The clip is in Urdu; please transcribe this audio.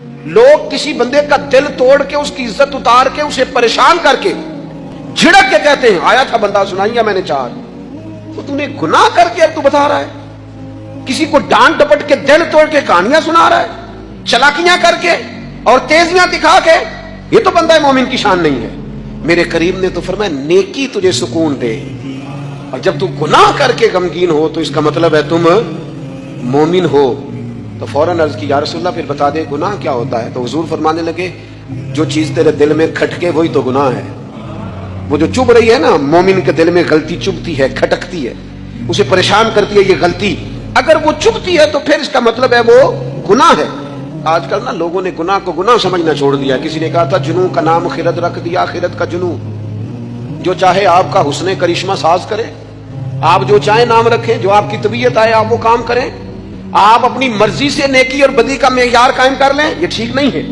لوگ کسی بندے کا دل توڑ کے اس کی عزت اتار کے اسے پریشان کر کے جھڑک کے کہتے ہیں آیا تھا بندہ سنائیا میں نے چار، تو تو نے گناہ کر کے اب تو بتا رہا ہے، کسی کو ڈانٹ ڈپٹ کے دل توڑ کے کہانیاں سنا رہا ہے، چلاکیاں کر کے اور تیزیاں دکھا کے، یہ تو بندہ مومن کی شان نہیں ہے۔ میرے کریم نے تو فرمایا نیکی تجھے سکون دے، اور جب تو گناہ کر کے غمگین ہو تو اس کا مطلب ہے تم مومن ہو۔ تو فوراً عرض کی یا رسول اللہ پھر بتا دے گناہ کیا ہوتا ہے؟ تو حضور فرمانے لگے جو چیز تیرے دل میں کھٹکے وہی تو گناہ ہے۔ وہ جو چبھ رہی ہے نا، مومن کے دل میں غلطی چبھتی ہے، کھٹکتی ہے، اسے پریشان کرتی ہے یہ غلطی، اگر وہ چبھتی ہے تو پھر اس کا مطلب ہے وہ گناہ ہے۔ آج کل نا لوگوں نے گناہ کو گناہ سمجھنا چھوڑ دیا۔ کسی نے کہا تھا جنوں کا نام خرد رکھ دیا، خرد کا جنوں، جو چاہے آپ کا حسن کرشمہ ساز کرے، آپ جو چاہیں نام رکھیں، جو آپ کی طبیعت آئے آپ وہ کام کریں، آپ اپنی مرضی سے نیکی اور بدی کا معیار قائم کر لیں، یہ ٹھیک نہیں ہے۔